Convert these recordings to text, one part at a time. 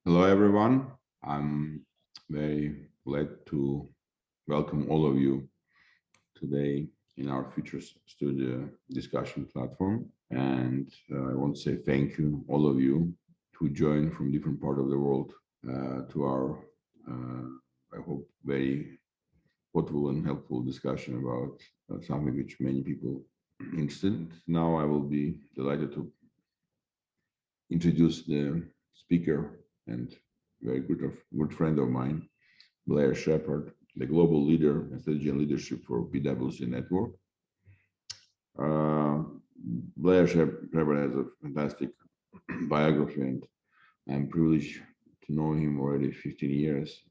Hello, everyone. I'm very glad to welcome all of you today in our Futures Studio discussion platform. And I want to say thank you, all of you, to join from different part of the world to our, I hope, very thoughtful and helpful discussion about something which many people interested. Now I will be delighted to introduce the speaker and very good friend of mine, Blair Sheppard, the global leader in strategy and leadership for PwC Network. Uh, Blair Sheppard has a fantastic biography, and I'm privileged to know him already 15 years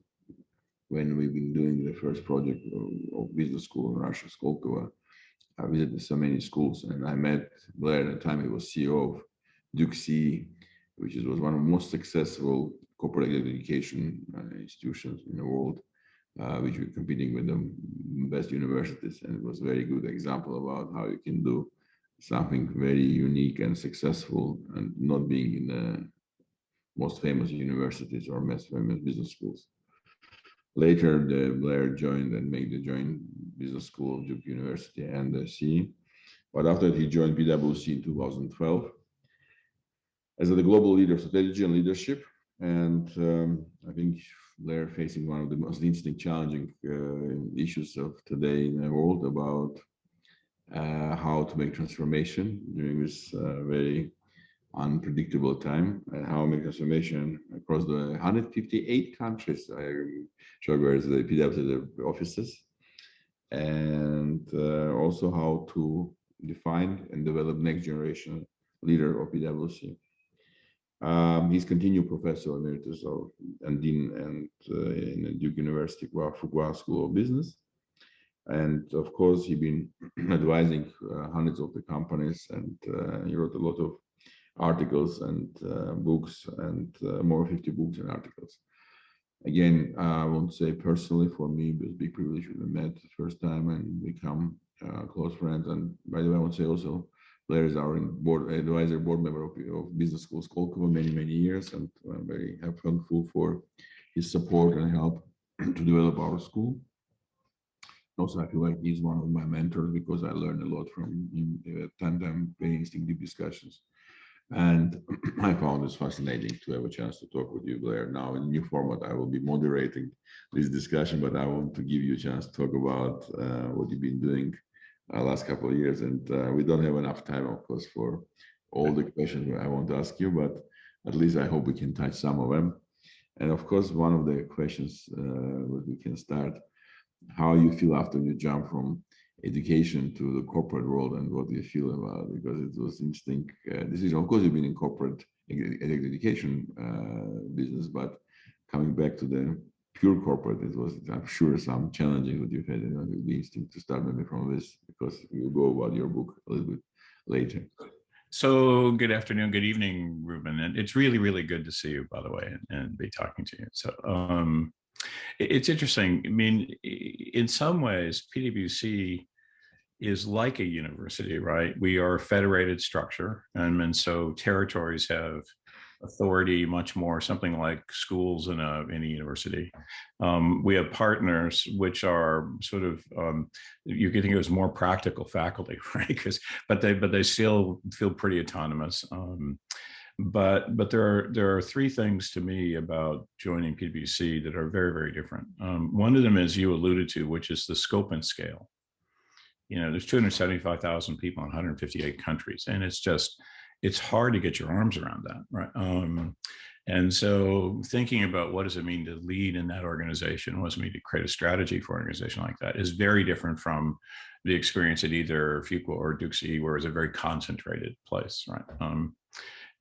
when we've been doing the first project of business school in Russia, Skolkovo. I visited so many schools, and I met Blair at the time he was CEO of Duke C, which was one of the most successful corporate education institutions in the world, which were competing with the best universities. And it was a very good example about how you can do something very unique and successful and not being in the most famous universities or most famous business schools. Later, Blair joined and made the joint business school of Duke University and the C. But after he joined PwC in 2012 as the global leader of strategy and leadership. And I think Blair facing one of the most interesting, challenging issues of today in the world about how to make transformation during this very unpredictable time, and how to make transformation across the 158 countries. I show where the PwC offices, and also how to define and develop next generation leader of PwC. He's continued professor emeritus of and dean and in the Duke University Fuqua School of Business, and of course he's been advising hundreds of the companies, and he wrote a lot of articles and books, and more than 50 books and articles. Again, I want to say personally, for me, it was a big privilege we met the first time and become close friends. And by the way, I want to say also, Blair is our board member of Business School Skolkovo many years, and I'm very thankful for his support and help to develop our school. Also, I feel like he's one of my mentors because I learned a lot from him at times, very instinctive discussions. And I found this fascinating to have a chance to talk with you, Blair. Now in a new format, I will be moderating this discussion, but I want to give you a chance to talk about what you've been doing last couple of years. And we don't have enough time, of course, for all the questions I want to ask you, but at least I hope we can touch some of them. And of course, one of the questions we can start, how you feel after you jump from education to the corporate world, and what do you feel about it? Because it was interesting decision. Of course, you've been in corporate education business, but coming back to the pure corporate, it was, I'm sure, some challenging that you've had. And it would be interesting to start maybe from this, because we'll go about your book a little bit later. So good afternoon, good evening, Ruben. And it's really good to see you, by the way, and be talking to you. So it's interesting. I mean, in some ways, PwC is like a university, right? We are a federated structure, and so territories have authority much more, something like schools in a university. We have partners which are sort of you can think of as more practical faculty, right? But they still feel pretty autonomous. But there are three things to me about joining PwC that are very different. One of them, as you alluded to, which is the scope and scale. You know, there's 275,000 people in 158 countries, and it's hard to get your arms around that, right? And so thinking about what does it mean to lead in that organization, what does it mean to create a strategy for an organization like that, is very different from the experience at either Fuqua or Duke C, where it's a very concentrated place, right?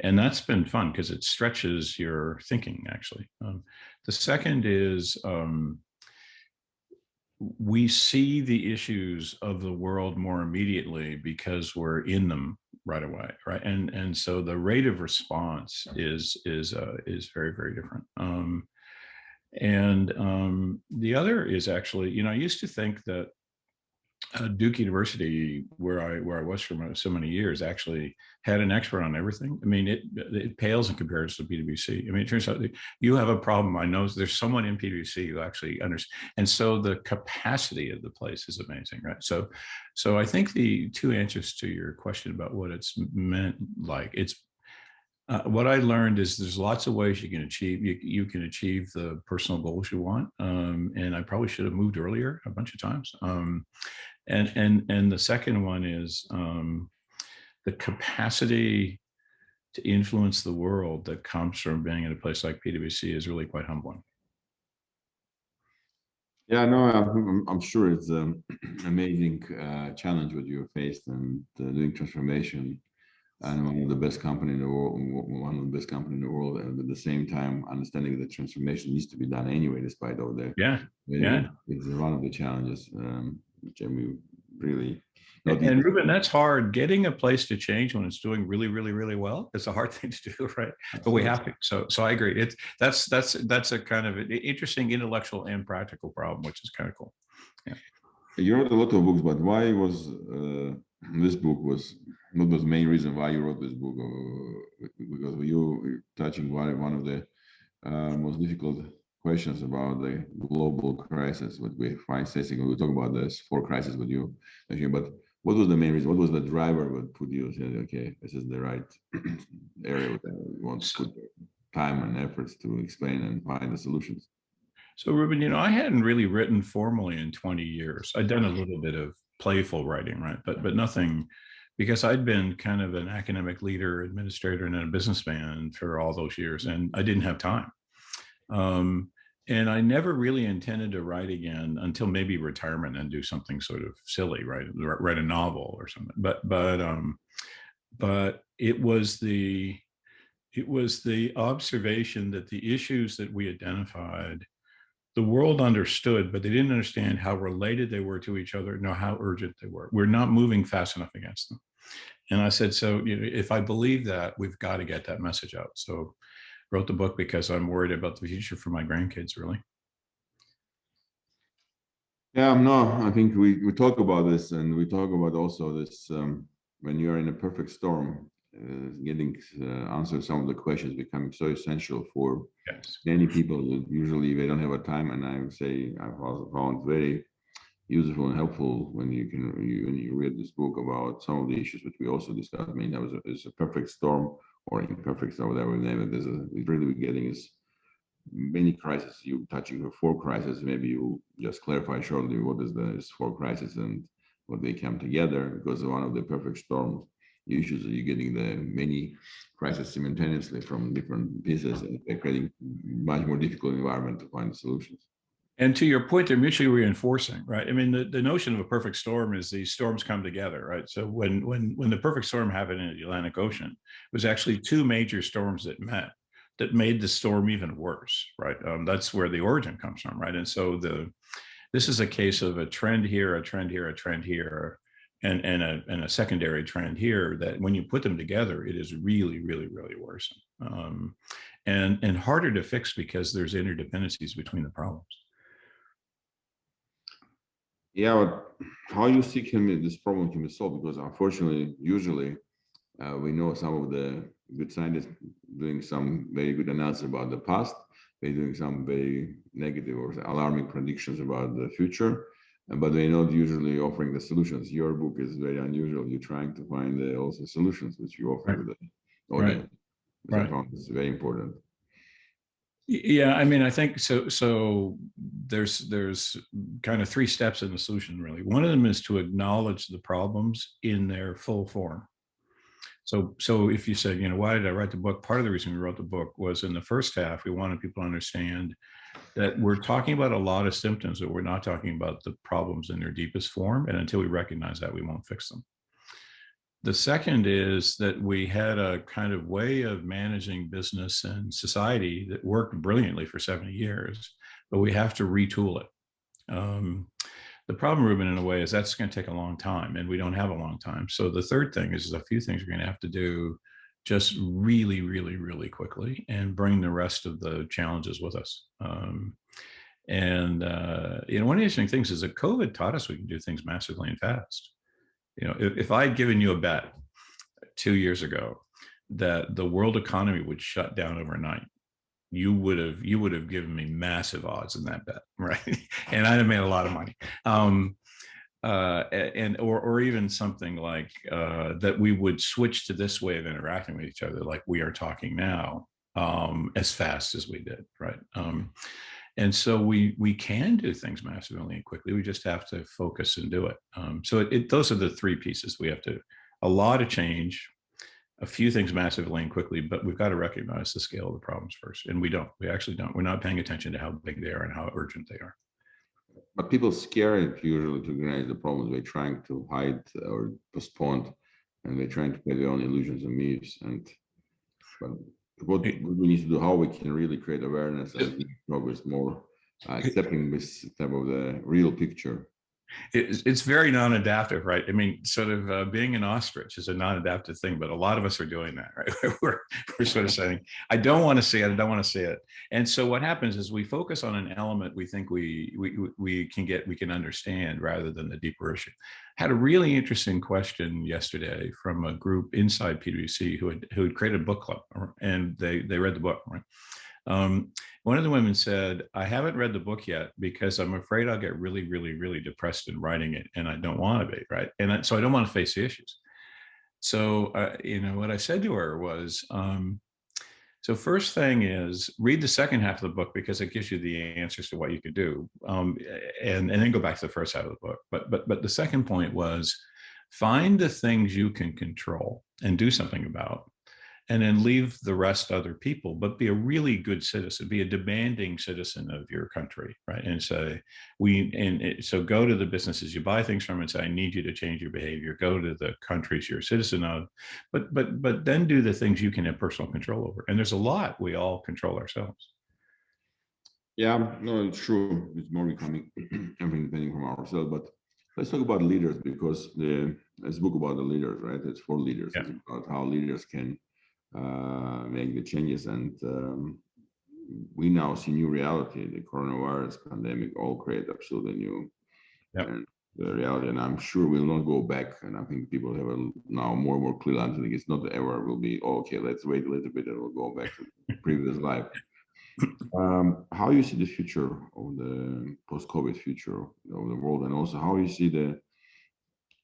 And that's been fun because it stretches your thinking, actually. The second is we see the issues of the world more immediately because we're in them right away, right? And so the rate of response is very different. And the other is actually, you know, I used to think that Duke University, where I was for so many years, actually had an expert on everything. I mean, it pales in comparison to PwC. I mean, it turns out that you have a problem. I know there's someone in PwC who actually understands, and so the capacity of the place is amazing, right? So I think the two answers to your question about what it's meant like it's. What I learned is there's lots of ways you can achieve you can achieve the personal goals you want, and I probably should have moved earlier a bunch of times. And the second one is the capacity to influence the world that comes from being at a place like PwC is really quite humbling. Yeah, no, I'm sure it's an amazing challenge what you faced and doing transformation and one of the best company in the world, one of the best company in the world, and at the same time understanding that transformation needs to be done anyway, despite all the Yeah. it's one of the challenges which I mean, really. And Ruben, that's hard. Getting a place to change when it's doing really, really, really well is a hard thing to do, right? But we have to. So I agree. That's a kind of an interesting intellectual and practical problem, which is kind of cool. Yeah. You wrote a lot of books, but why was this book was not the main reason why you wrote this book? Because you touching one of the most difficult questions about the global crisis, what we find facing. We talk about this 4 crises with you, but what was the main reason? What was the driver that put you saying, okay, this is the right area that we want to put time and efforts to explain and find the solutions? So Ruben, I hadn't really written formally in 20 years. I'd done a little bit of playful writing, right? But nothing, because I'd been kind of an academic leader, administrator, and then a businessman for all those years, and I didn't have time. And I never really intended to write again until maybe retirement and do something sort of silly, right? Write a novel or something. But it was the observation that the issues that we identified, the world understood, but they didn't understand how related they were to each other, nor how urgent they were. We're not moving fast enough against them. And I said, so if I believe that, we've got to get that message out. So wrote the book because I'm worried about the future for my grandkids, really. Yeah, no, I think we talk about this, and we talk about also this when you are in a perfect storm, getting answer some of the questions becoming so essential for many people that usually they don't have a time. And I would say I've also found very useful and helpful when you read this book about some of the issues that we also discussed. I mean, that was it's a perfect storm or imperfect storm, whatever we name it. We're really getting is many crises. You touching the 4 crises. Maybe you just clarify shortly what is the 4 crises and what they come together, because one of the perfect storm issues is you're getting the many crises simultaneously from different pieces, and creating much more difficult environment to find the solutions. And to your point, they're mutually reinforcing, right? I mean, the notion of a perfect storm is these storms come together, right? So when the perfect storm happened in the Atlantic Ocean, it was actually 2 major storms that met that made the storm even worse, right? That's where the origin comes from, right? And so this is a case of a trend here, a trend here, a trend here, and a secondary trend here that when you put them together, it is really, really, really worrisome, and harder to fix because there's interdependencies between the problems. Yeah, but how you see this problem can be solved? Because unfortunately, usually we know some of the good scientists doing some very good analysis about the past. They're doing some very negative or alarming predictions about the future, but they're not usually offering the solutions. Your book is very unusual. You're trying to find also solutions which you offer to the audience. I found this very important. Yeah, I mean, I think so. So there's kind of 3 steps in the solution, really. One of them is to acknowledge the problems in their full form. So if you said, why did I write the book? Part of the reason we wrote the book was in the first half, we wanted people to understand that we're talking about a lot of symptoms, but we're not talking about the problems in their deepest form. And until we recognize that, we won't fix them. The second is that we had a kind of way of managing business and society that worked brilliantly for 70 years, but we have to retool it. The problem, Ruben, in a way, is that's going to take a long time, and we don't have a long time. So the third thing is a few things we're going to have to do just really, really, really quickly and bring the rest of the challenges with us. And one of the interesting things is that COVID taught us we can do things massively and fast. If I'd given you a bet 2 years ago that the world economy would shut down overnight, you would have given me massive odds in that bet, right? And I'd have made a lot of money. Or even something like that we would switch to this way of interacting with each other, like we are talking now, as fast as we did, right? And so we can do things massively and quickly. We just have to focus and do it. So those are the three pieces. We have to, a lot of change, a few things massively and quickly, but we've got to recognize the scale of the problems first. And we actually don't. We're not paying attention to how big they are and how urgent they are. But people scared usually to recognize the problems. They're trying to hide or postpone, and they're trying to create their own illusions and myths. But what we need to do, how we can really create awareness and progress more, accepting this type of the real picture. It's very non-adaptive, right? I mean, sort of being an ostrich is a non-adaptive thing, but a lot of us are doing that, right? we're sort of saying, I don't want to see it, I don't want to see it. And so what happens is we focus on an element we think we can understand rather than the deeper issue. Had a really interesting question yesterday from a group inside PwC who had created a book club, and they read the book, right? One of the women said, I haven't read the book yet because I'm afraid I'll get really, really, really depressed in writing it, and I don't want to be, right? And so I don't want to face the issues. So, what I said to her was, so first thing is read the second half of the book because it gives you the answers to what you could do, and then go back to the first half of the book. But the second point was find the things you can control and do something about, and then leave the rest to other people, but be a really good citizen, be a demanding citizen of your country, right? And say, so go to the businesses you buy things from and say, I need you to change your behavior. Go to the countries you're a citizen of, but then do the things you can have personal control over. And there's a lot we all control ourselves. Yeah, no, it's true. It's more becoming everything depending from ourselves. But let's talk about leaders, because it's a book about the leaders, right? It's for leaders. Yeah. It's about how leaders can make the changes, and we now see new reality. The coronavirus pandemic all create absolutely new the reality, and I'm sure we'll not go back. And I think people have now more and more clear understanding. It's not that ever will be okay. Let's wait a little bit and we'll go back to the previous life. How you see the future of the post-COVID future of the world, and also how you see the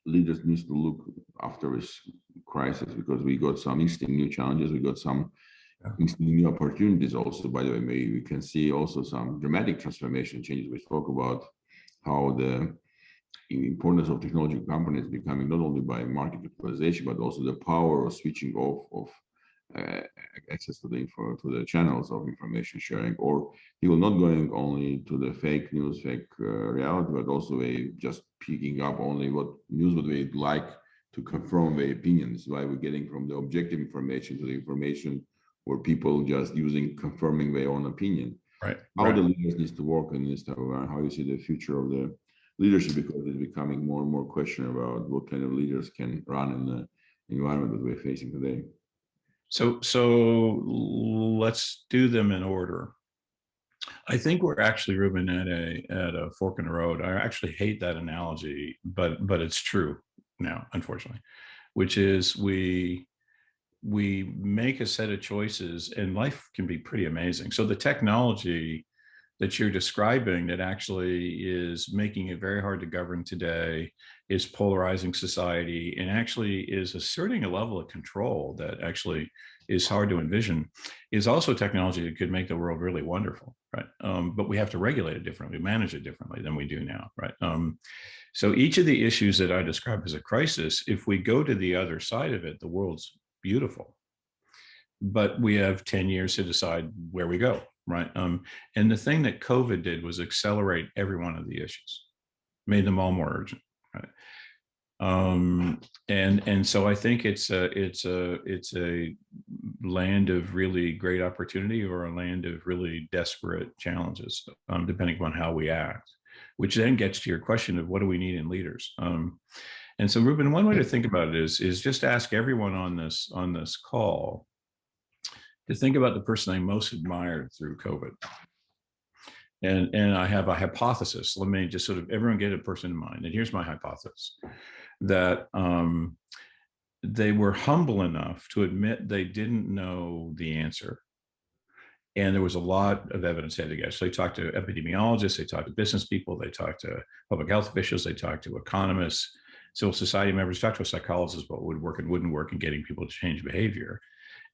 leaders needs to look after this crisis, because we got some interesting new challenges, we got some interesting new opportunities also. By the way, maybe we can see also some dramatic transformation changes. We spoke about how the importance of technology companies becoming not only by market capitalization, but also the power of switching off of access to the channels of information sharing, or people not going only to the fake news, fake reality, but also just picking up only what news would they like to confirm their opinions. Why we're getting from the objective information to the information where people just confirming their own opinion. Right. How the leaders needs to work in this type of how you see the future of the leadership, because it's becoming more and more question about what kind of leaders can run in the environment that we're facing today. So let's do them in order. I think we're actually, Ruben, at a fork in the road. I actually hate that analogy, but it's true now, unfortunately, which is we make a set of choices and life can be pretty amazing. So the technology that you're describing that actually is making it very hard to govern today, is polarizing society, and actually is asserting a level of control that actually is hard to envision, is also technology that could make the world really wonderful, right? But we have to regulate it differently, manage it differently than we do now, right? So each of the issues that I describe as a crisis, if we go to the other side of it, the world's beautiful. But we have 10 years to decide where we go, right? And the thing that COVID did was accelerate every one of the issues, made them all more urgent, right? And so I think it's a land of really great opportunity or a land of really desperate challenges, depending upon how we act, which then gets to your question of what do we need in leaders. And so, Ruben, one way to think about it is just ask everyone on this call to think about the person they most admired through COVID. And I have a hypothesis. Let me just sort of everyone get a person in mind. And here's my hypothesis, that they were humble enough to admit they didn't know the answer. And there was a lot of evidence they had to get. So they talked to epidemiologists, they talked to business people, they talked to public health officials, they talked to economists, civil society members, talked to a psychologist about what would work and wouldn't work in getting people to change behavior.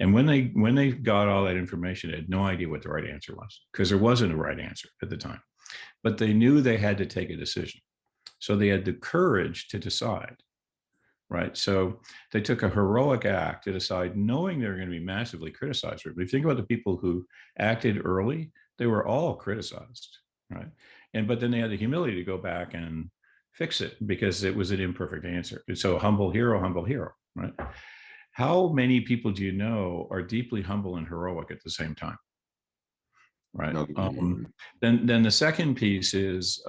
And when they got all that information, they had no idea what the right answer was, because there wasn't a right answer at the time. But they knew they had to take a decision. So they had the courage to decide. Right. So they took a heroic act to decide, knowing they were going to be massively criticized. If you think about the people who acted early, they were all criticized. Right. But then they had the humility to go back and fix it because it was an imperfect answer. So humble hero, right? How many people do you know are deeply humble and heroic at the same time? Right. Then the second piece is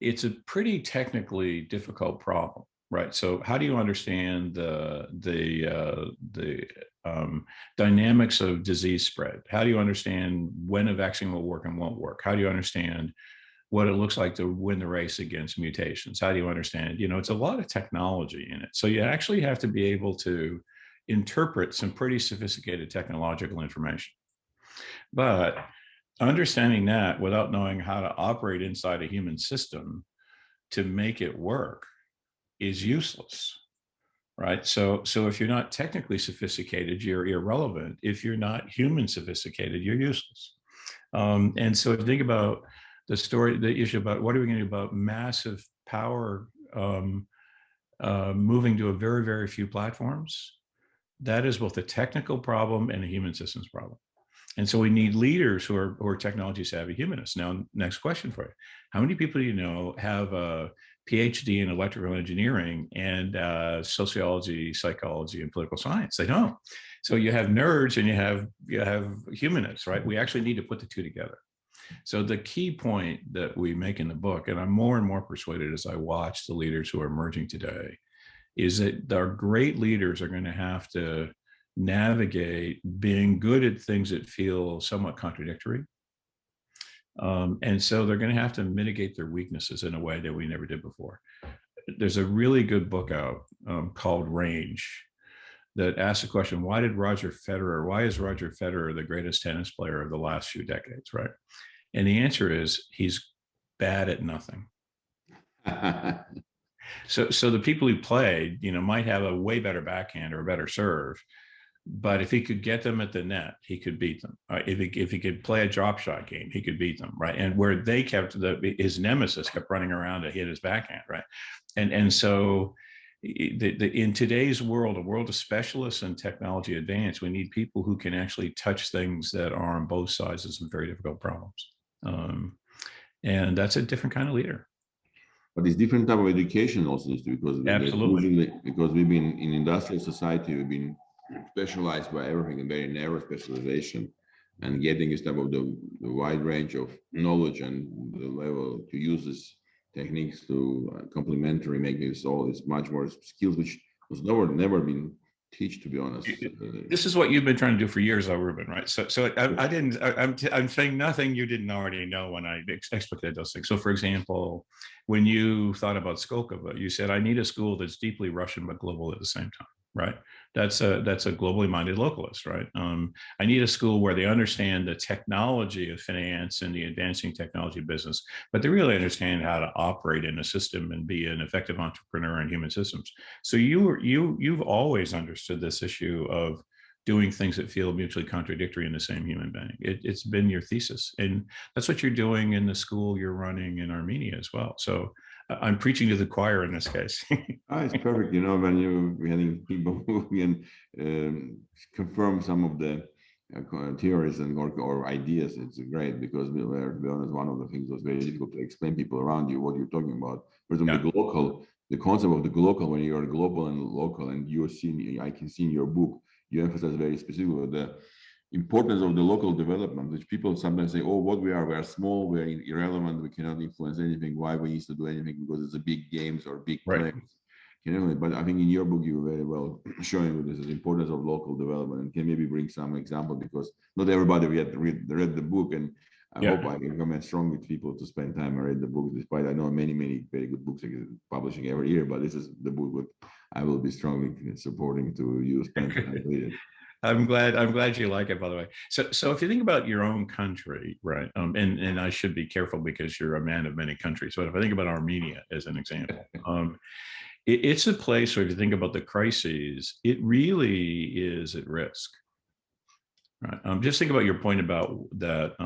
it's a pretty technically difficult problem. Right. So how do you understand the dynamics of disease spread? How do you understand when a vaccine will work and won't work? How do you understand what it looks like to win the race against mutations? How do you understand? It's a lot of technology in it. So you actually have to be able to interpret some pretty sophisticated technological information. But understanding that without knowing how to operate inside a human system to make it work is useless, right? So if you're not technically sophisticated, you're irrelevant. If you're not human sophisticated, you're useless. And so if you think about the issue about what are we going to do about massive power moving to a very, very few platforms, that is both a technical problem and a human systems problem. And so we need leaders who are technology savvy humanists. Now, next question for you. How many people do you know have a PhD in electrical engineering and sociology, psychology, and political science? They don't. So you have nerds and you have humanists, right? We actually need to put the two together. So the key point that we make in the book, and I'm more and more persuaded as I watch the leaders who are emerging today, is that our great leaders are going to have to navigate being good at things that feel somewhat contradictory. And so they're going to have to mitigate their weaknesses in a way that we never did before. There's a really good book out called Range that asks the question, why is Roger Federer the greatest tennis player of the last few decades, right? And the answer is he's bad at nothing. So the people who played, might have a way better backhand or a better serve, but if he could get them at the net, he could beat them. If he could play a drop shot game, he could beat them, right? And where they kept his nemesis kept running around to hit his backhand, right? And so in today's world, a world of specialists and technology advance, we need people who can actually touch things that are on both sides of some very difficult problems. And that's a different kind of leader. But it's different type of education also, because absolutely, because we've been in industrial society, we've been specialized by everything, and very narrow specialization, and getting this type of the wide range of knowledge and the level to use this techniques to complementary make this all is much more skills which was never been teach, to be honest. This is what you've been trying to do for years, Ruben, right? So I'm saying nothing you didn't already know when I explicated those things. So for example, when you thought about Skolkovo, you said, I need a school that's deeply Russian but global at the same time, right? That's a globally minded localist, right? I need a school where they understand the technology of finance and the advancing technology business, but they really understand how to operate in a system and be an effective entrepreneur in human systems. So you've always understood this issue of doing things that feel mutually contradictory in the same human being. It's been your thesis, and that's what you're doing in the school you're running in Armenia as well. So I'm preaching to the choir in this case. It's perfect. When you're having people who can confirm some of the theories and or ideas, it's great, because to be honest, one of the things was very difficult to explain people around you what you're talking about. For example, the concept of the glocal, when you're global and local, and I can see in your book, you emphasize very specifically the importance of the local development, which people sometimes say, oh, we are small, we're irrelevant, we cannot influence anything, why we need to do anything, because it's a big games or big players. But I think in your book, you were very well showing this is the importance of local development, and can maybe bring some example, because not everybody read the book, and I hope I can recommend strongly to people to spend time and read the book, despite I know many, many very good books are publishing every year, but this is the book that I will be strongly supporting to you spend time to read it. I'm glad you like it, by the way. So if you think about your own country, right? And I should be careful because you're a man of many countries. But if I think about Armenia as an example, it's a place where if you think about the crises, it really is at risk. Right? Just think about your point about that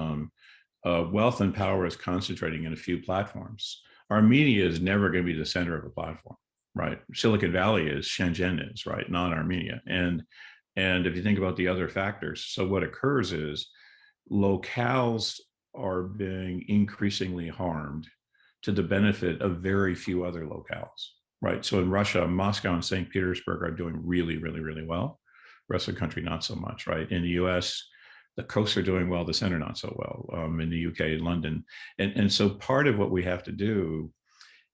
wealth and power is concentrating in a few platforms. Armenia is never going to be the center of a platform, right? Silicon Valley is, Shenzhen is, right? Not Armenia. And if you think about the other factors, so what occurs is locales are being increasingly harmed to the benefit of very few other locales, right? So in Russia, Moscow and St. Petersburg are doing really, really, really well. The rest of the country, not so much, right? In the US, the coasts are doing well, the center not so well. In the UK, London. And so part of what we have to do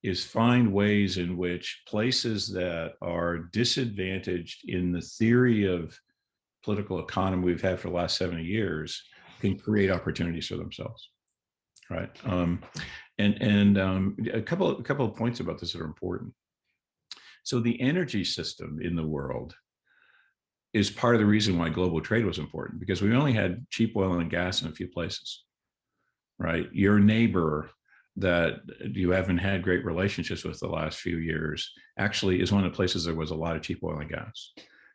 is find ways in which places that are disadvantaged in the theory of political economy we've had for the last 70 years can create opportunities for themselves, right? A couple of points about this that are important. So the energy system in the world is part of the reason why global trade was important, because we only had cheap oil and gas in a few places, right? Your neighbor that you haven't had great relationships with the last few years actually is one of the places there was a lot of cheap oil and gas.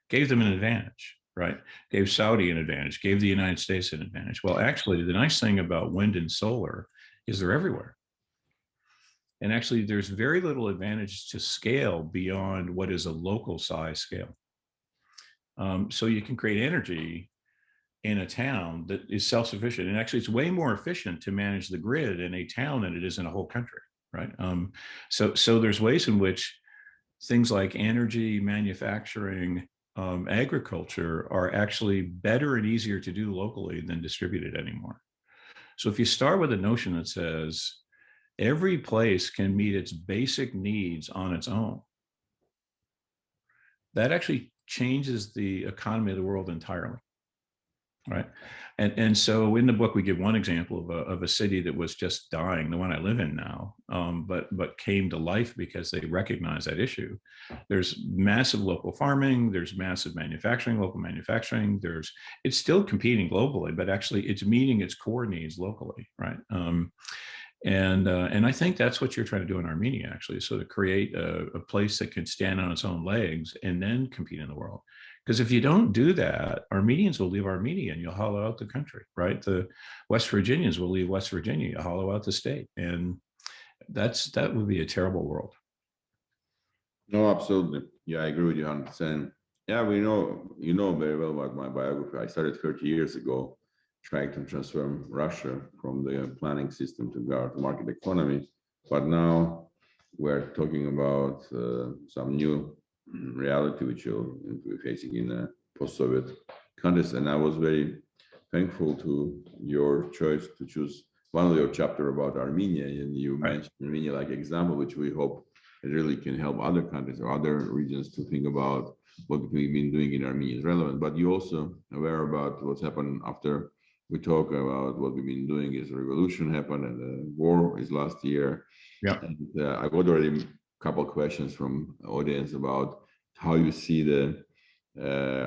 Gave them an advantage, right? Gave Saudi an advantage, gave the United States an advantage. Well, actually, the nice thing about wind and solar is they're everywhere. And actually, there's very little advantage to scale beyond what is a local size scale. So you can create energy in a town that is self-sufficient. And actually, it's way more efficient to manage the grid in a town than it is in a whole country, right? So there's ways in which things like energy, manufacturing, agriculture are actually better and easier to do locally than distributed anymore. So if you start with a notion that says every place can meet its basic needs on its own, that actually changes the economy of the world entirely. Right. And so in the book, we give one example of a city that was just dying, the one I live in now, but came to life because they recognize that issue. There's massive local farming, there's massive manufacturing, local manufacturing, it's still competing globally, but actually it's meeting its core needs locally, right? And I think that's what you're trying to do in Armenia, actually, so to create a place that can stand on its own legs and then compete in the world. Because if you don't do that, Armenians will leave Armenia and you'll hollow out the country, right? The West Virginians will leave West Virginia, you hollow out the state. And that would be a terrible world. No, absolutely. Yeah, I agree with you 100%. Yeah, you know very well about my biography. I started 30 years ago trying to transform Russia from the planning system to market economy. But now we're talking about some new reality which we're facing in post-Soviet countries. And I was very thankful to your choice to choose one of your chapter about Armenia. And you mentioned Armenia like example, which we hope it really can help other countries or other regions to think about what we've been doing in Armenia is relevant. But you also aware about what's happened after we talk about what we've been doing is a revolution happened and the war is last year. Yeah. And I got already a couple of questions from the audience about how you see the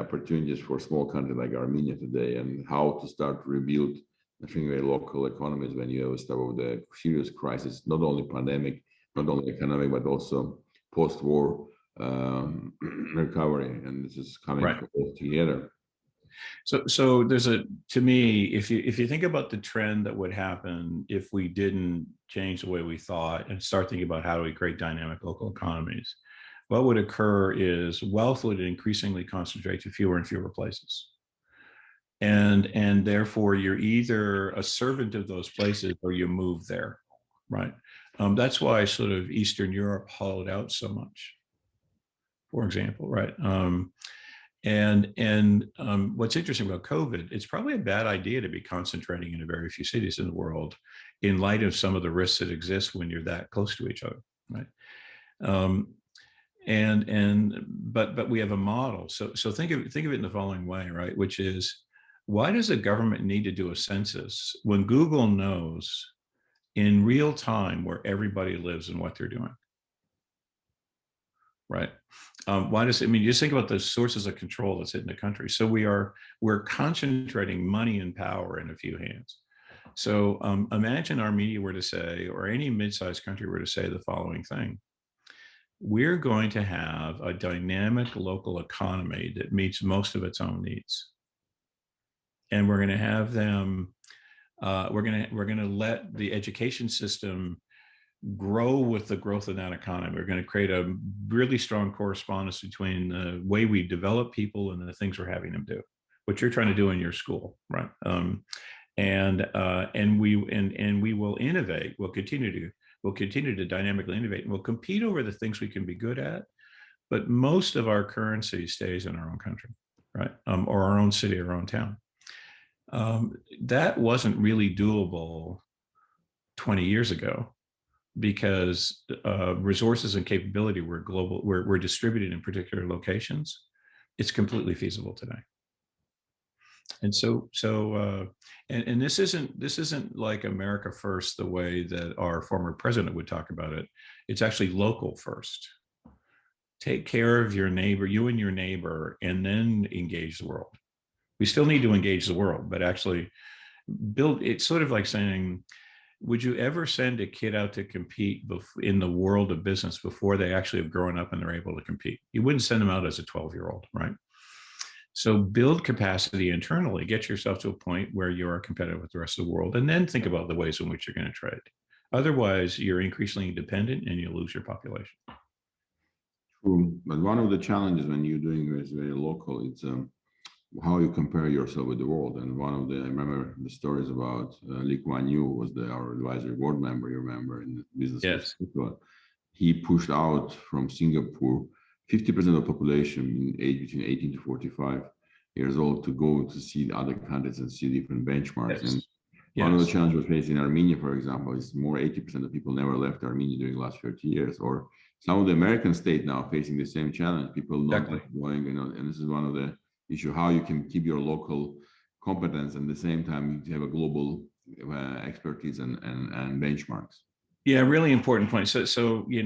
opportunities for small countries like Armenia today and how to start to rebuild, I think, very local economies when you have a start of the serious crisis, not only pandemic, not only economic, but also post-war recovery. And this is coming all together. So there's to me, if you think about the trend that would happen if we didn't change the way we thought and start thinking about how do we create dynamic local economies, what would occur is wealth would increasingly concentrate to fewer and fewer places. And therefore you're either a servant of those places or you move there, right? That's why sort of Eastern Europe hollowed out so much, for example, right? What's interesting about COVID, it's probably a bad idea to be concentrating in a very few cities in the world in light of some of the risks that exist when you're that close to each other, right? But we have a model. So think of it in the following way, right? Which is why does a government need to do a census when Google knows in real time where everybody lives and what they're doing? Right. Why does it, I mean, you just think about the sources of control that's in the country. So we're concentrating money and power in a few hands. So imagine our media were to say, or any mid-sized country were to say the following thing: we're going to have a dynamic local economy that meets most of its own needs, and we're going to have them. We're going to let the education system grow with the growth of that economy. We're going to create a really strong correspondence between the way we develop people and the things we're having them do, what you're trying to do in your school, right? And we will innovate. We'll continue to dynamically innovate, and we'll compete over the things we can be good at. But most of our currency stays in our own country, right? Or our own city, our own town. That wasn't really doable 20 years ago, because resources and capability were global, were distributed in particular locations. It's completely feasible today. And and this isn't like America first the way that our former president would talk about it. It's actually local first. Take care of your neighbor, you and your neighbor, and then engage the world. We still need to engage the world, but actually build. It's sort of like saying, would you ever send a kid out to compete in the world of business before they actually have grown up and they're able to compete? You wouldn't send them out as a 12-year-old, right? So build capacity internally, get yourself to a point where you are competitive with the rest of the world, and then think about the ways in which you're going to trade. Otherwise, you're increasingly dependent and you lose your population. True, but one of the challenges when you're doing this very local, it's how you compare yourself with the world. And one of the, I remember the stories about Lee Kuan Yew was our advisory board member, you remember, in the business. Yes. He pushed out from Singapore 50% of the population in age between 18 to 45 years old to go to see the other countries and see different benchmarks. Yes. And one of the challenges we're facing in Armenia, for example, is more 80% of people never left Armenia during the last 30 years. Or some of the American states now facing the same challenge, people not going, and this is one of the issue, how you can keep your local competence and at the same time you have a global expertise and benchmarks. Yeah, really important point. So we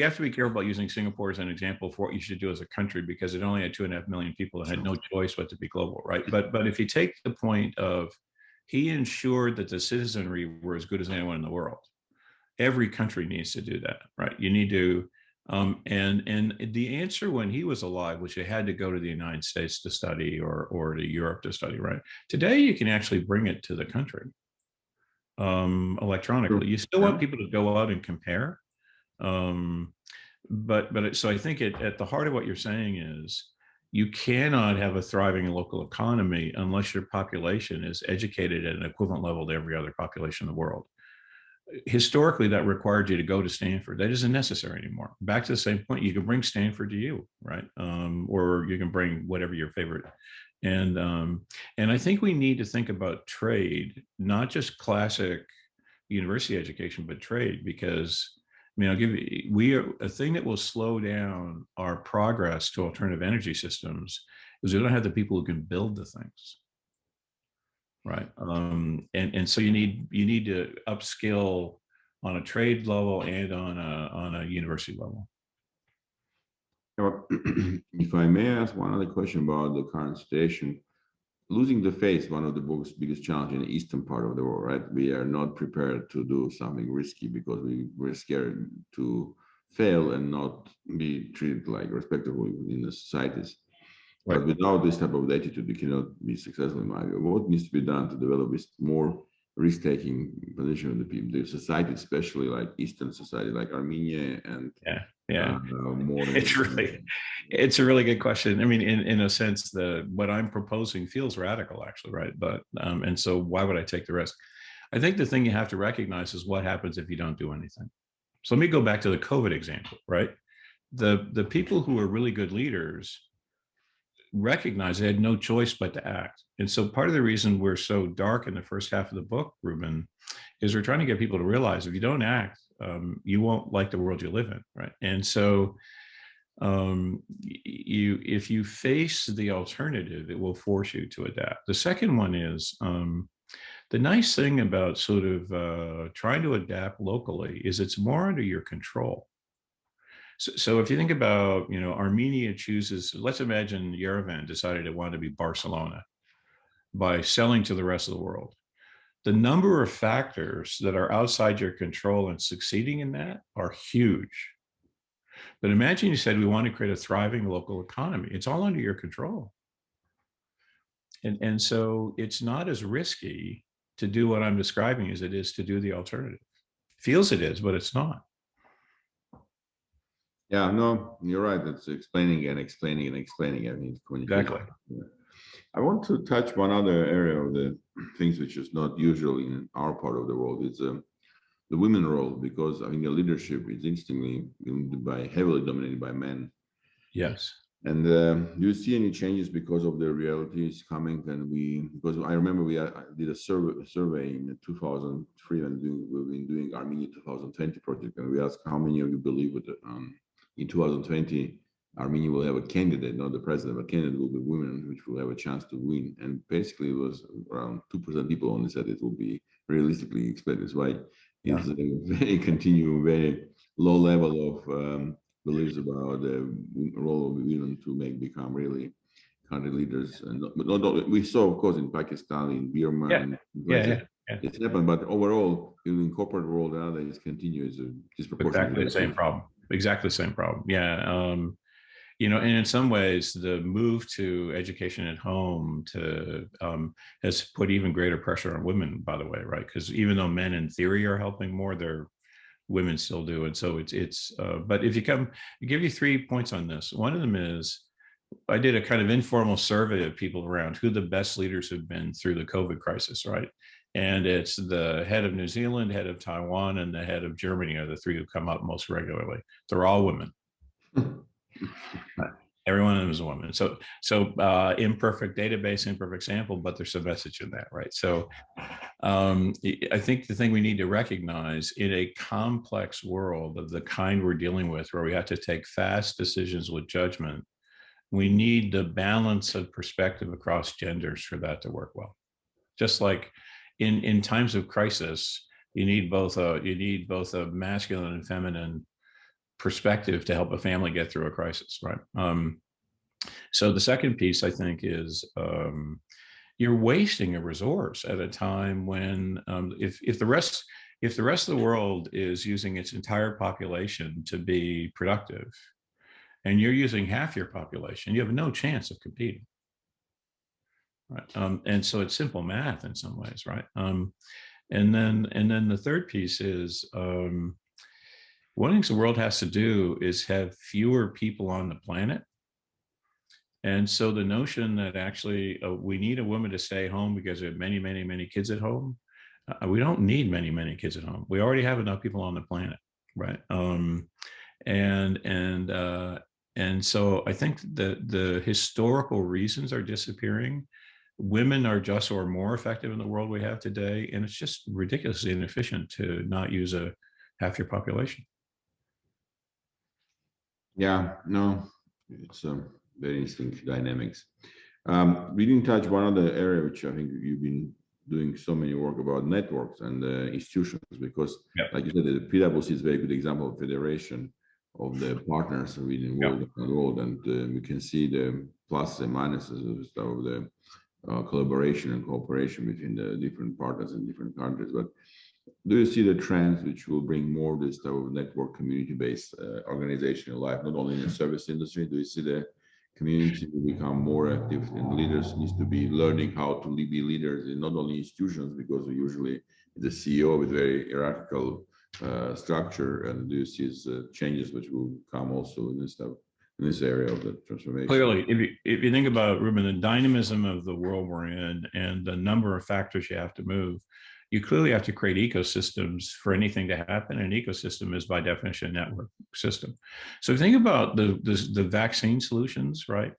have to be careful about using Singapore as an example for what you should do as a country, because it only had 2.5 million people and had no choice but to be global, right? But if you take the point of, he ensured that the citizenry were as good as anyone in the world. Every country needs to do that, right? You need to, and the answer when he was alive was you had to go to the United States to study or to Europe to study, right? Today, you can actually bring it to the country electronically. You still want people to go out and compare. So I think at the heart of what you're saying is, you cannot have a thriving local economy unless your population is educated at an equivalent level to every other population in the world. Historically, that required you to go to Stanford. That isn't necessary anymore. Back to the same point, you can bring Stanford to you, right? Or you can bring whatever your favorite. And I think we need to think about trade, not just classic university education, but trade, because I mean, I'll give you, a thing that will slow down our progress to alternative energy systems is we don't have the people who can build the things. Right. And so you need to upskill on a trade level and on a university level. If I may ask one other question about the current situation, losing the face, one of the book's biggest challenge in the eastern part of the world, right? We are not prepared to do something risky because we're scared to fail and not be treated like respectable in the societies. Right. But without this type of attitude, you cannot be successful in my view. What needs to be done to develop this more risk-taking position of the people, the society, especially like Eastern society, like Armenia and more? It's a really good question. I mean, in a sense, what I'm proposing feels radical, actually, right? But and so why would I take the risk? I think the thing you have to recognize is what happens if you don't do anything. So let me go back to the COVID example, right? The people who are really good leaders recognize they had no choice but to act. And so part of the reason we're so dark in the first half of the book, Ruben, is we're trying to get people to realize if you don't act, you won't like the world you live in, right? And so if you face the alternative, it will force you to adapt. The second one is the nice thing about sort of trying to adapt locally is it's more under your control. So if you think about, Armenia chooses, let's imagine Yerevan decided it wanted to be Barcelona by selling to the rest of the world. The number of factors that are outside your control and succeeding in that are huge. But imagine you said we want to create a thriving local economy. It's all under your control. And so it's not as risky to do what I'm describing as it is to do the alternative. Feels it is, but it's not. Yeah, no, you're right. It's explaining and explaining and explaining. I mean, communication. Exactly. Yeah. I want to touch one other area of the things which is not usual in our part of the world. It's the women role, because I think the leadership is interestingly heavily dominated by men. Yes. And do you see any changes because of the realities coming? And because I remember we did a survey in 2003 when we've been doing Armenia 2020 project, and we asked how many of you believe that in 2020 Armenia will have a candidate, not the president, but a candidate will be women, which will have a chance to win. And basically, it was around 2% people only said it will be realistically expected. That's why it's a very low level of beliefs about the role of women to become really country leaders. And but we saw, of course, in Pakistan, in Burma, and it's happened. But overall, in corporate world, nowadays continues disproportionately. Exactly the same problem. Exactly the same problem. Yeah. And in some ways, the move to education at home has put even greater pressure on women, by the way, right? Because even though men in theory are helping more, women still do. And so but if you give you 3 points on this. One of them is, I did a kind of informal survey of people around who the best leaders have been through the COVID crisis, right? And it's the head of New Zealand, head of Taiwan, and the head of Germany are the three who come up most regularly. They're all women. Every one of them is a woman. So imperfect database, imperfect sample, but there's a message in that, right? So I think the thing we need to recognize in a complex world of the kind we're dealing with, where we have to take fast decisions with judgment, we need the balance of perspective across genders for that to work well. Just like in times of crisis, you need both a masculine and feminine perspective to help a family get through a crisis, right? So the second piece, I think, is you're wasting a resource at a time when if the rest of the world is using its entire population to be productive, and you're using half your population, you have no chance of competing, right? And so it's simple math in some ways, right? And then the third piece is one of the things the world has to do is have fewer people on the planet. And so the notion that actually we need a woman to stay home because we have many, many, many kids at home, we don't need many, many kids at home. We already have enough people on the planet, right? And so I think the historical reasons are disappearing. Women are just or more effective in the world we have today, and it's just ridiculously inefficient to not use half your population. Yeah, no, it's very interesting dynamics. We didn't touch one other area, which I think you've been doing so many work about, networks and institutions, because like you said, the PwC is a very good example of federation of the partners within the world, and we can see the pluses and minuses of the collaboration and cooperation between the different partners in different countries. But do you see the trends which will bring more this type of network community-based organizational life, not only in the service industry? Do you see the community will become more active, and leaders needs to be learning how to be leaders in not only institutions, because usually the CEO with very hierarchical structure, and do you see changes which will come also in this area of the transformation? Clearly, if you think about, Ruben, the dynamism of the world we're in and the number of factors you have to move, you clearly have to create ecosystems for anything to happen. An ecosystem is by definition a network system. So if you think about the vaccine solutions, right?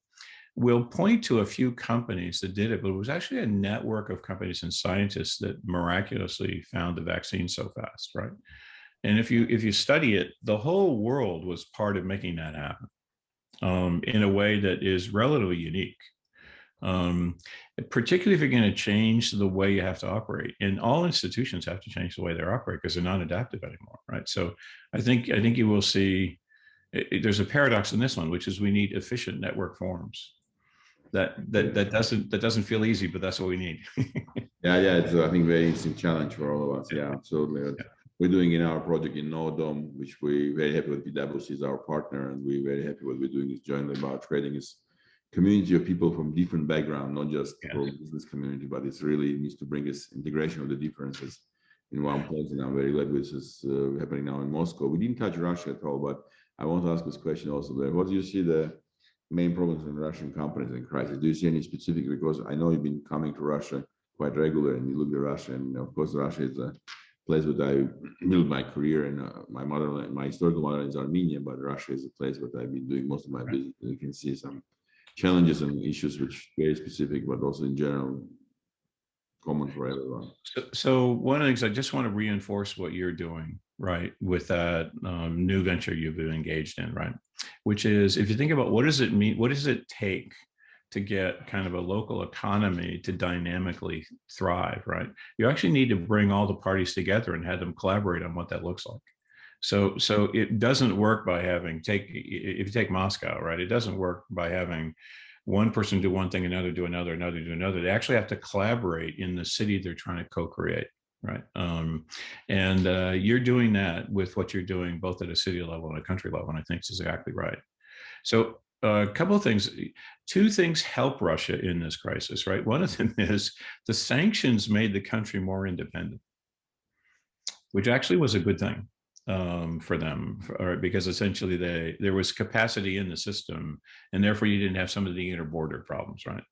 We'll point to a few companies that did it, but it was actually a network of companies and scientists that miraculously found the vaccine so fast, right? And if you study it, the whole world was part of making that happen. in a way that is relatively unique. Particularly if you're going to change the way you have to operate, and all institutions have to change the way they operate because they're not adaptive anymore, right? So I think you will see there's a paradox in this one, which is we need efficient network forms. That doesn't feel easy, but that's what we need. Yeah, it's I think very interesting challenge for all of us. Yeah, absolutely. Yeah. We're doing in our project in Nodom, which we're very happy with. PwC is our partner, and we're very happy what we're doing is jointly about creating this community of people from different backgrounds, not just for business community, but it's really needs to bring us integration of the differences in one place. And I'm very glad this is happening now in Moscow. We didn't touch Russia at all, but I want to ask this question also there. What do you see the main problems in Russian companies in crisis? Do you see any specific? Because I know you've been coming to Russia quite regular, and you look at Russia, and of course Russia is a place where I built my career, and my historical motherland is Armenia, but Russia is a place where I've been doing most of my business. You can see some challenges and issues which are very specific, but also in general common for everyone. So one of the things I just want to reinforce what you're doing, right, with that new venture you've been engaged in, right, which is if you think about what does it mean, what does it take to get kind of a local economy to dynamically thrive, right? You actually need to bring all the parties together and have them collaborate on what that looks like. So it doesn't work by having if you take Moscow, right? It doesn't work by having one person do one thing, another do another, another do another. They actually have to collaborate in the city they're trying to co-create, right? You're doing that with what you're doing both at a city level and a country level, and I think it's exactly right. So a couple of things, two things help Russia in this crisis, right? One of them is the sanctions made the country more independent, which actually was a good thing for them, because essentially there was capacity in the system, and therefore you didn't have some of the inter-border problems, right?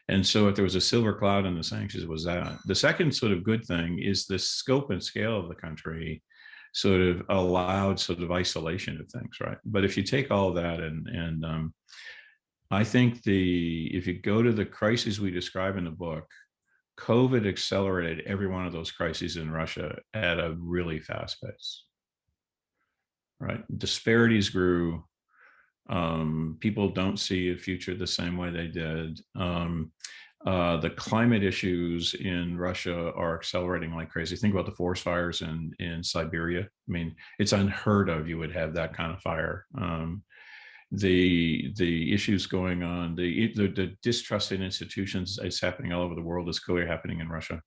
And so if there was a silver cloud in the sanctions, was that. The second sort of good thing is the scope and scale of the country sort of allowed sort of isolation of things, right? But if you take all of that and I think if you go to the crises we describe in the book, COVID accelerated every one of those crises in Russia at a really fast pace, right? Disparities grew. People don't see a future the same way they did. The climate issues in Russia are accelerating like crazy. Think about the forest fires in Siberia. I mean, it's unheard of you would have that kind of fire. The issues going on, the distrust in institutions is happening all over the world. It's clearly happening in Russia.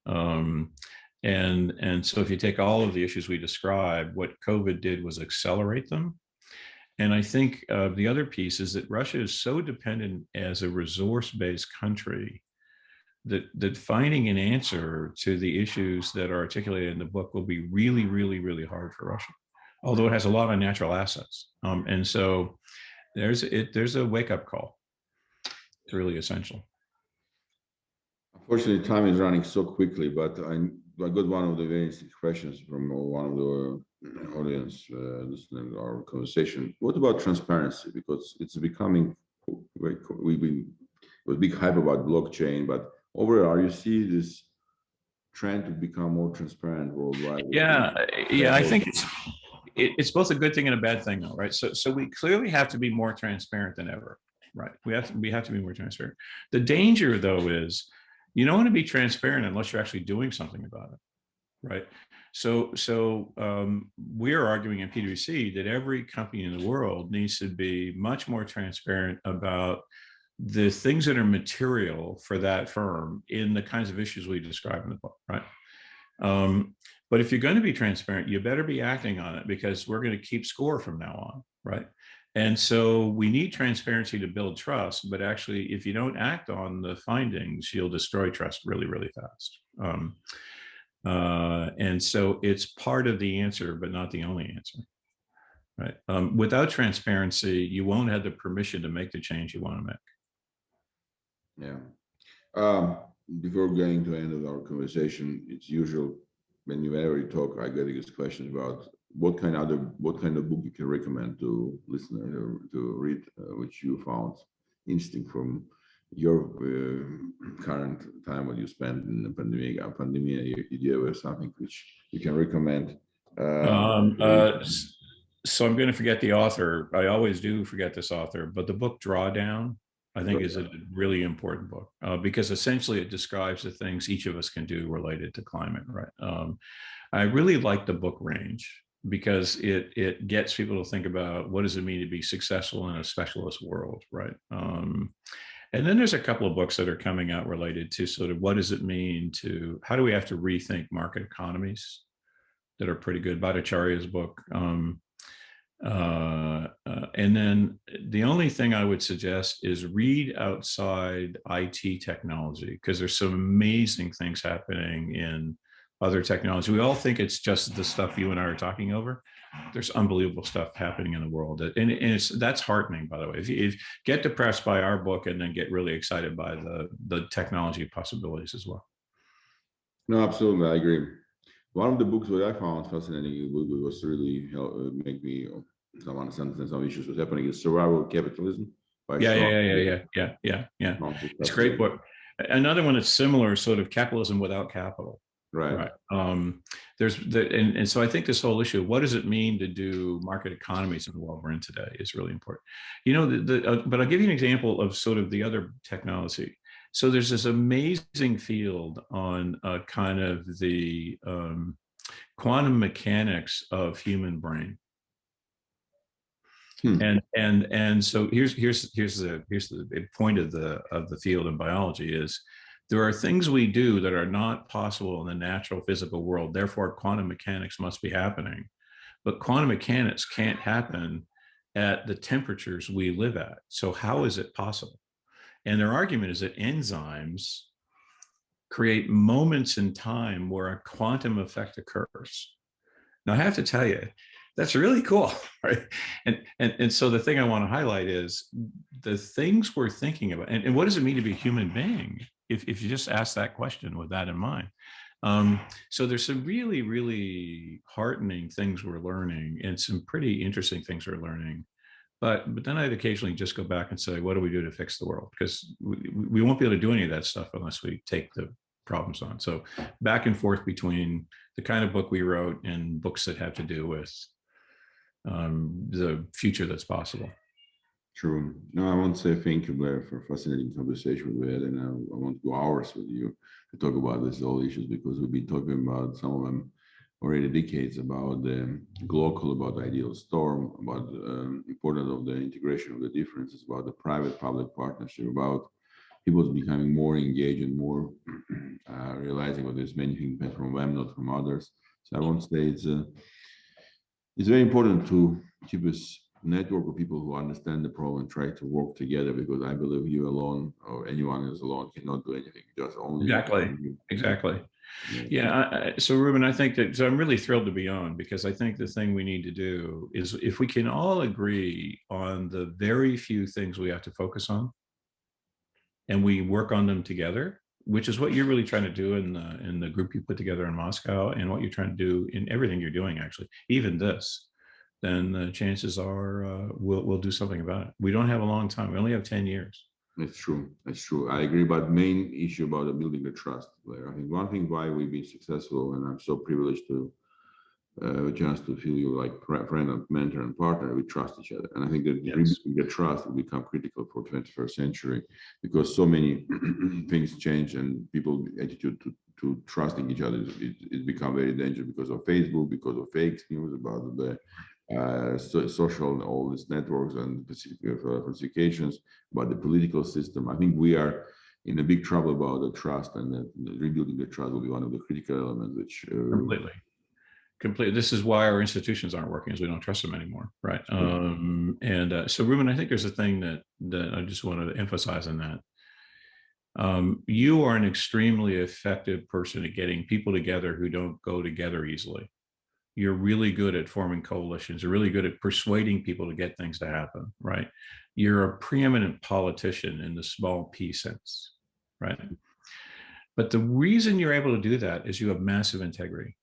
And so if you take all of the issues we described, what COVID did was accelerate them. And I think the other piece is that Russia is so dependent as a resource-based country that finding an answer to the issues that are articulated in the book will be really, really, really hard for Russia, although it has a lot of natural assets. And so there's a wake-up call. It's really essential. Unfortunately, time is running so quickly, but I got one of the very interesting questions from one of the audience listening to our conversation. What about transparency? Because it's becoming, we've been with big hype about blockchain, but overall, you see this trend to become more transparent worldwide? Yeah, I think it's both a good thing and a bad thing, though, right? So we clearly have to be more transparent than ever, right? We have to be more transparent. The danger, though, is you don't want to be transparent unless you're actually doing something about it, right? So we're arguing in PwC that every company in the world needs to be much more transparent about the things that are material for that firm in the kinds of issues we describe in the book, right? But if you're going to be transparent, you better be acting on it, because we're going to keep score from now on, right? And so we need transparency to build trust, but actually, if you don't act on the findings, you'll destroy trust really, really fast. And so it's part of the answer, but not the only answer, right? Without transparency, you won't have the permission to make the change you want to make. Yeah. Before getting to the end of our conversation, it's usual whenever you talk, I get these questions about what kind of book you can recommend to listeners to read, which you found interesting from your current time, what you spent in the pandemic. Do you have something which you can recommend? So I'm going to forget the author. I always do forget this author, but the book Drawdown, I think, is a really important book because essentially it describes the things each of us can do related to climate. Right. I really like the book range because it gets people to think about what does it mean to be successful in a specialist world, right? And then there's a couple of books that are coming out related to sort of what does it mean to how do we have to rethink market economies that are pretty good. Bhattacharya's book. And then the only thing I would suggest is read outside IT technology because there's some amazing things happening in other technology. We all think it's just the stuff you and I are talking over. There's unbelievable stuff happening in the world, and that's heartening. By the way, if you get depressed by our book and then get really excited by the technology possibilities as well. No, absolutely, I agree. One of the books that I found fascinating was really make me understand some issues was happening is Survival Capitalism by Yeah. It's a great book. Another one that's similar, sort of capitalism without capital. Right. And so I think this whole issue, what does it mean to do market economies in the world we're in today, is really important. But I'll give you an example of sort of the other technology. So there's this amazing field on kind of the quantum mechanics of human brain. And so here's the point of the field in biology is there are things we do that are not possible in the natural physical world. Therefore, quantum mechanics must be happening. But quantum mechanics can't happen at the temperatures we live at. So how is it possible? And their argument is that enzymes create moments in time where a quantum effect occurs. Now, I have to tell you, that's really cool, right? And so the thing I want to highlight is the things we're thinking about, and what does it mean to be a human being? If you just ask that question with that in mind. So there's some really, really heartening things we're learning and some pretty interesting things we're learning. But then I'd occasionally just go back and say, what do we do to fix the world? Because we won't be able to do any of that stuff unless we take the problems on. So back and forth between the kind of book we wrote and books that have to do with the future that's possible. True. No, I want to say thank you, Blair, for a fascinating conversation we had, and I want to go hours with you to talk about these all issues because we've been talking about some of them already decades about the global, about the ideal storm, about the importance of the integration of the differences, about the private-public partnership, about people becoming more engaged and more realizing that there's many things from them, not from others. So I want to say it's very important to keep this network of people who understand the problem and try to work together because I believe you alone or anyone who's alone cannot do anything. Just only exactly. Yeah. So Ruben, I think that so I'm really thrilled to be on because I think the thing we need to do is if we can all agree on the very few things we have to focus on, and we work on them together, which is what you're really trying to do in the group you put together in Moscow, and what you're trying to do in everything you're doing, actually, even this. Then the chances are we'll do something about it. We don't have a long time. We only have 10 years. That's true. That's true. I agree. But main issue about building the trust. I think one thing why we've been successful, and I'm so privileged to a chance to feel you like friend and mentor and partner, we trust each other. And I think that the trust will become critical for 21st century because so many things change and people's attitude to trusting each other is become very dangerous because of Facebook, because of fake news about the social, all these networks and falsifications, about the political system. I think we are in a big trouble about the trust, and that rebuilding the trust will be one of the critical elements which completely. This is why our institutions aren't working, is we don't trust them anymore, right? So Ruben, I think there's a thing that I just wanted to emphasize on that. You are an extremely effective person at getting people together who don't go together easily. You're really good at forming coalitions. You're really good at persuading people to get things to happen, right? You're a preeminent politician in the small p sense, right? But the reason you're able to do that is you have massive integrity.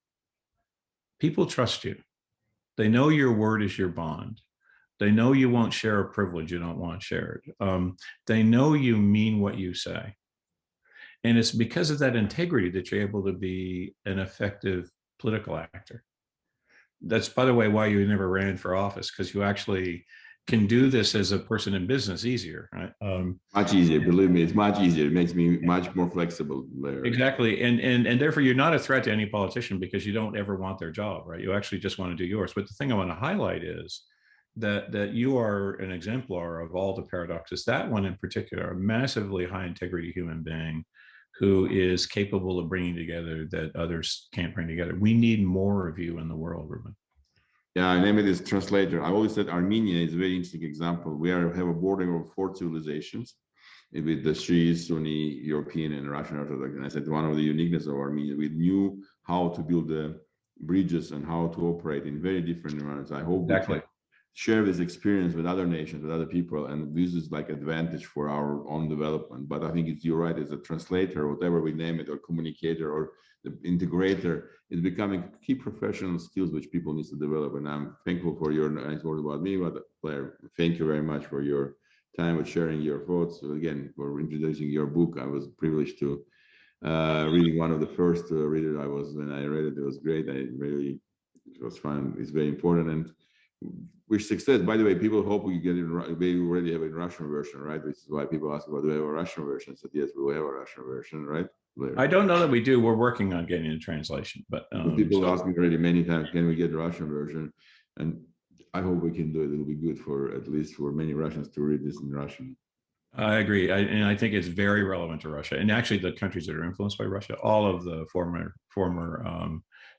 People trust you. They know your word is your bond. They know you won't share a privilege you don't want shared. They know you mean what you say. And it's because of that integrity that you're able to be an effective political actor. that's, by the way, why you never ran for office, because you actually can do this as a person in business easier, right? Much easier, believe me, it's much easier. It makes me much more flexible, Blair. Exactly. And therefore you're not a threat to any politician, because you don't ever want their job, right? You actually just want to do yours. But the thing I want to highlight is that you are an exemplar of all the paradoxes. That one in particular, a massively high integrity human being who is capable of bringing together that others can't bring together. We need more of you in the world, Ruben. Yeah, I name it as translator. I always said Armenia is a very interesting example. We have a border of 4 civilizations with the Shia, Sunni, European, and Russian Orthodox. And I said one of the uniqueness of Armenia, we knew how to build the bridges and how to operate in very different environments. I hope Exactly. we can share this experience with other nations, with other people, and this is like advantage for our own development. But I think it's, you're right, as a translator, whatever we name it, or communicator, or the integrator, is becoming key professional skills which people need to develop. And I'm thankful for your nice words about me, but Blair, thank you very much for your time with sharing your thoughts. So again, for introducing your book. I was privileged to reading one of the first readers I was when I read it. It was great. It was fun. It's very important, and wish success. By the way, people hope we get it. We already have a Russian version, right? Which is why people ask about, do we have a Russian version? I said yes, we have a Russian version, right? Blair? I don't know that we do. We're working on getting a translation, but people ask me already many times, can we get the Russian version? And I hope we can do it. It'll be good for, at least for many Russians, to read this in Russian. I agree. And I think it's very relevant to Russia, and actually the countries that are influenced by Russia. All of the former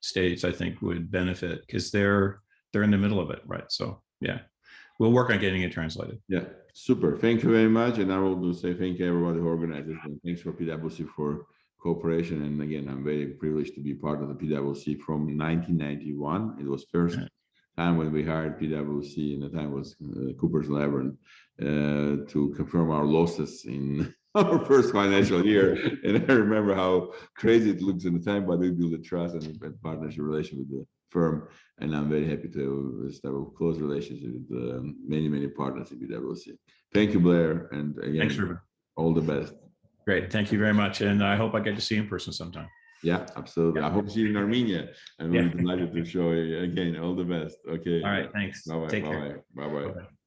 states, I think, would benefit, because they're in the middle of it, right? So yeah, we'll work on getting it translated. Yeah, super. Thank you very much. And I will say thank you everybody who organized it, and thanks for PwC for cooperation. And again, I'm very privileged to be part of the PwC from 1991. It was first time when we hired PwC, and the time was Cooper's Lab, to confirm our losses in our first financial year. And I remember how crazy it looks in the time, but we built a trust and partnership relation with the firm. And I'm very happy to start a close relationship with many partners in PwC. Thank you, Blair. And again, thanks, Ruben. All the best. Great. Thank you very much. And I hope I get to see you in person sometime. Yeah, absolutely. Yeah. I hope to see you in Armenia. And we're delighted to show you again. All the best. Okay. All right. Thanks. Bye-bye. Take care. Bye-bye. Bye-bye.